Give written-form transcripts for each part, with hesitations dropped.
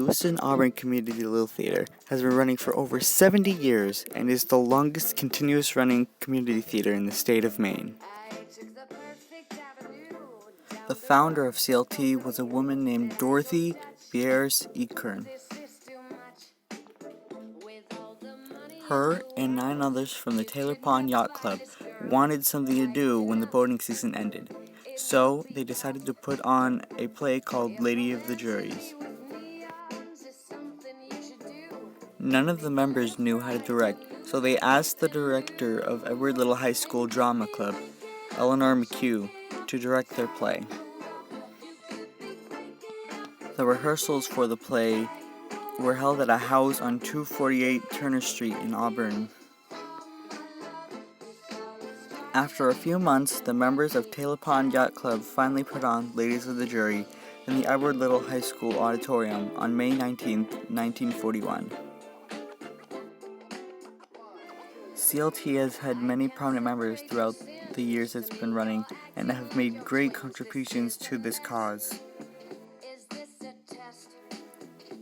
Lewiston Auburn Community Little Theater has been running for over 70 years and is the longest continuous running community theater in the state of Maine. The founder of CLT was a woman named Dorothy Bierce-Ekern. Her and 9 others from the Taylor Pond Yacht Club wanted something to do when the boating season ended, so they decided to put on a play called Lady of the Juries. None of the members knew how to direct, so they asked the director of Edward Little High School Drama Club, Eleanor McHugh, to direct their play. The rehearsals for the play were held at a house on 248 Turner Street in Auburn. After a few months, the members of Taylor Pond Yacht Club finally put on Ladies of the Jury in the Edward Little High School auditorium on May 19, 1941. CLT has had many prominent members throughout the years it's been running and have made great contributions to this cause.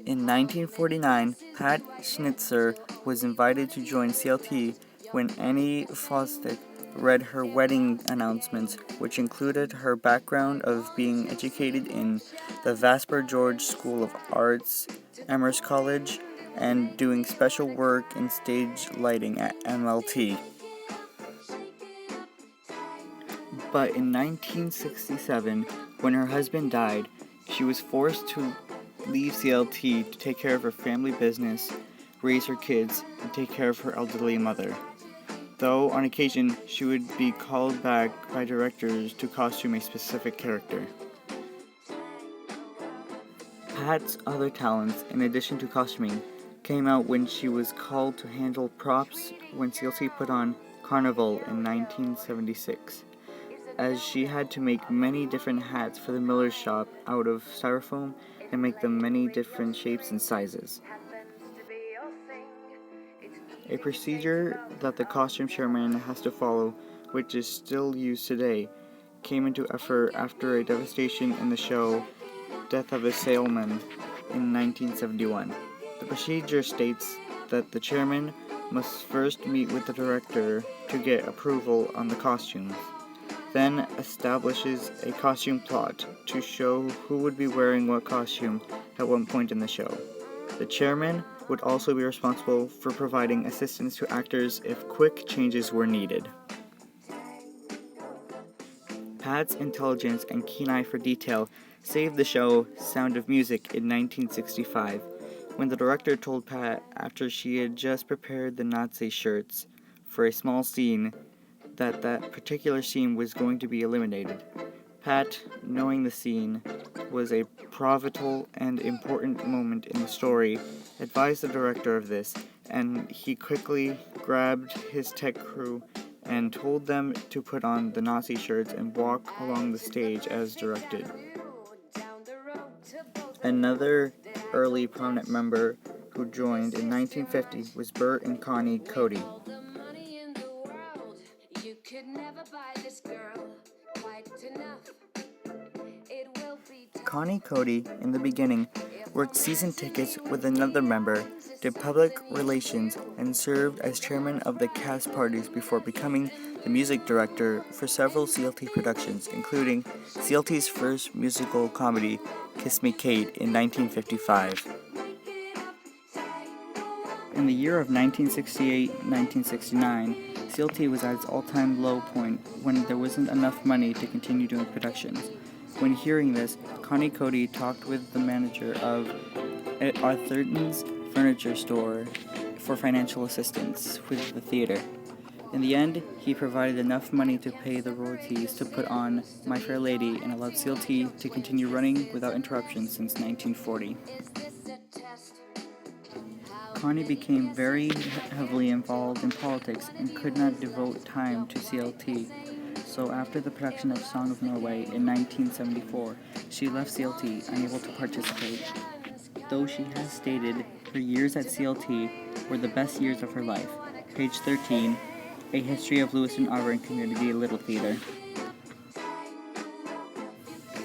In 1949, Pat Schnitzer was invited to join CLT when Annie Fosdick read her wedding announcements, which included her background of being educated in the Vasper George School of Arts, Amherst College, and doing special work in stage lighting at MLT. But in 1967, when her husband died, she was forced to leave CLT to take care of her family business, raise her kids, and take care of her elderly mother. Though on occasion she would be called back by directors to costume a specific character. Pat's other talents, in addition to costuming, came out when she was called to handle props when CLT put on Carnival in 1976, as she had to make many different hats for the miller's shop out of styrofoam and make them many different shapes and sizes. A procedure that the costume chairman has to follow, which is still used today, came into effect after a devastation in the show Death of a Salesman in 1971. The procedure states that the chairman must first meet with the director to get approval on the costumes, then establishes a costume plot to show who would be wearing what costume at one point in the show. The chairman would also be responsible for providing assistance to actors if quick changes were needed. Pat's intelligence and keen eye for detail saved the show Sound of Music in 1965, when the director told Pat, after she had just prepared the Nazi shirts for a small scene, that particular scene was going to be eliminated. Pat, knowing the scene was a pivotal and important moment in the story, advised the director of this, and he quickly grabbed his tech crew and told them to put on the Nazi shirts and walk along the stage as directed. Another early prominent member who joined in 1950 was Bert and Connie Cody. Connie Cody, in the beginning, worked season tickets with another member, did public relations, and served as chairman of the cast parties before becoming the music director for several CLT productions, including CLT's first musical comedy, Kiss Me Kate, in 1955. In the year of 1968-1969, CLT was at its all-time low point when there wasn't enough money to continue doing productions. When hearing this, Connie Cody talked with the manager of Arthurton's furniture store for financial assistance with the theater. In the end, he provided enough money to pay the royalties to put on My Fair Lady and allowed CLT to continue running without interruption since 1940. Connie became very heavily involved in politics and could not devote time to CLT. So after the production of Song of Norway in 1974, she left CLT unable to participate. Though she has stated her years at CLT were the best years of her life. Page 13, A History of Lewiston Auburn Community Little Theater.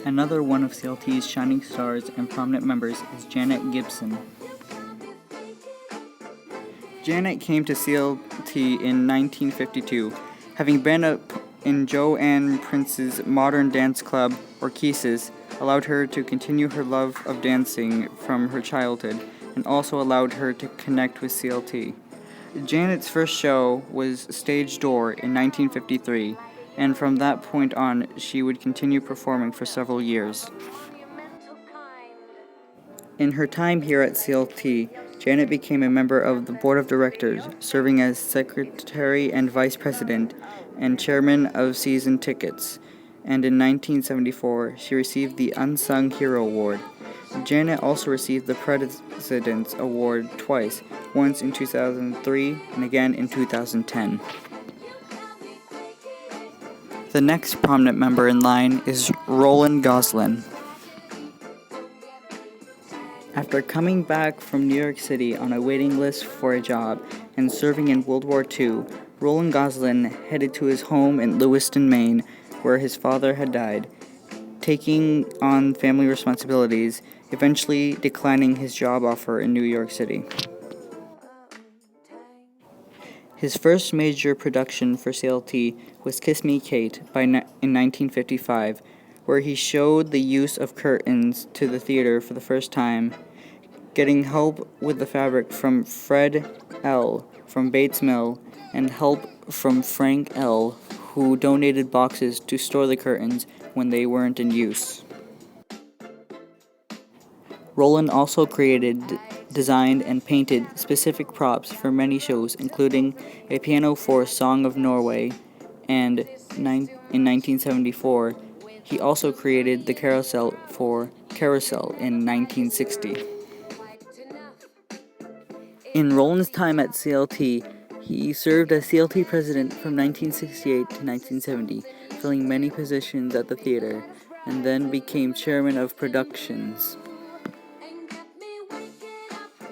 Another one of CLT's shining stars and prominent members is Janet Gibson. Janet came to CLT in 1952, having been in Joanne Prince's modern dance club, Orchesis, allowed her to continue her love of dancing from her childhood, and also allowed her to connect with CLT. Janet's first show was Stage Door in 1953, and from that point on, she would continue performing for several years. In her time here at CLT, Janet became a member of the board of directors, serving as secretary and vice president and chairman of season tickets, and in 1974, she received the Unsung Hero Award. Janet also received the President's Award twice, once in 2003 and again in 2010. The next prominent member in line is Roland Goslin. After coming back from New York City on a waiting list for a job and serving in World War II, Roland Goslin headed to his home in Lewiston, Maine, where his father had died, taking on family responsibilities, eventually declining his job offer in New York City. His first major production for CLT was Kiss Me Kate in 1955, where he showed the use of curtains to the theater for the first time, getting help with the fabric from Fred L. from Bates Mill and help from Frank L., who donated boxes to store the curtains when they weren't in use. Roland also created, designed, and painted specific props for many shows, including a piano for Song of Norway, and in 1974, he also created the carousel for Carousel in 1960. In Roland's time at CLT, he served as CLT president from 1968 to 1970, filling many positions at the theater, and then became chairman of productions.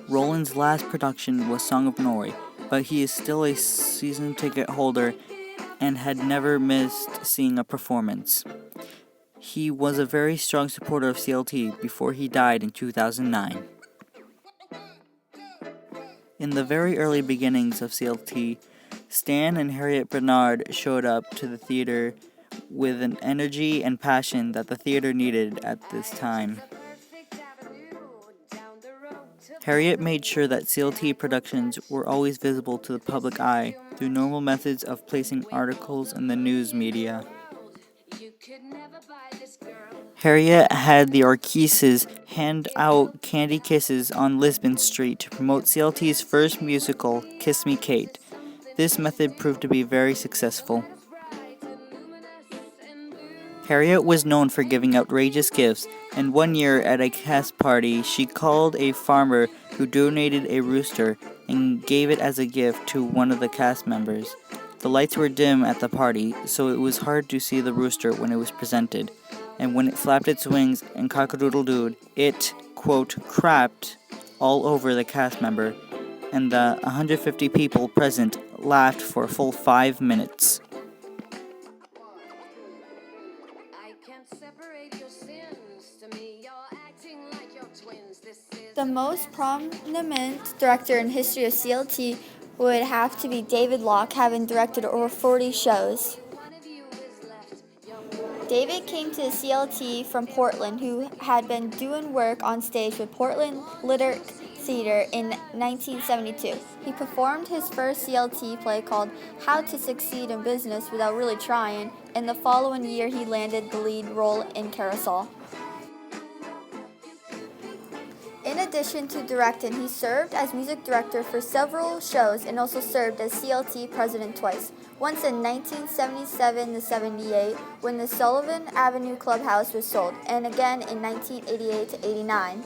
Roland's last production was Song of Norway, but he is still a season ticket holder and had never missed seeing a performance. He was a very strong supporter of CLT before he died in 2009. In the very early beginnings of CLT, Stan and Harriet Bernard showed up to the theater with an energy and passion that the theater needed at this time. Harriet made sure that CLT productions were always visible to the public eye through normal methods of placing articles in the news media. Harriet had the Orchesis hand out candy kisses on Lisbon Street to promote CLT's first musical, Kiss Me Kate. This method proved to be very successful. Harriet was known for giving outrageous gifts, and one year at a cast party, she called a farmer who donated a rooster and gave it as a gift to one of the cast members. The lights were dim at the party, so it was hard to see the rooster when it was presented, and when it flapped its wings and cock-a-doodle-dooed, it, quote, crapped all over the cast member, and the 150 people present laughed for a full 5 minutes. The most prominent director in history of CLT would have to be David Locke, having directed over 40 shows. David came to CLT from Portland, who had been doing work on stage with Portland Lyric Theater in 1972. He performed his first CLT play called How to Succeed in Business Without Really Trying, and the following year he landed the lead role in Carousel. In addition to directing, he served as music director for several shows and also served as CLT president twice. Once in 1977 to 78 when the Sullivan Avenue Clubhouse was sold, and again in 1988 to 89.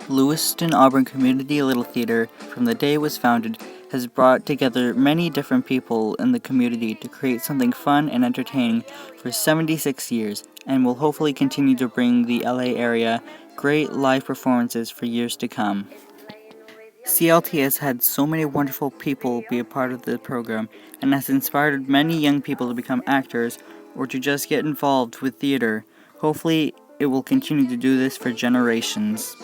Lewiston Auburn Community Little Theater, from the day it was founded, has brought together many different people in the community to create something fun and entertaining for 76 years, and will hopefully continue to bring the LA area great live performances for years to come. CLT has had so many wonderful people be a part of the program and has inspired many young people to become actors or to just get involved with theater. Hopefully, it will continue to do this for generations.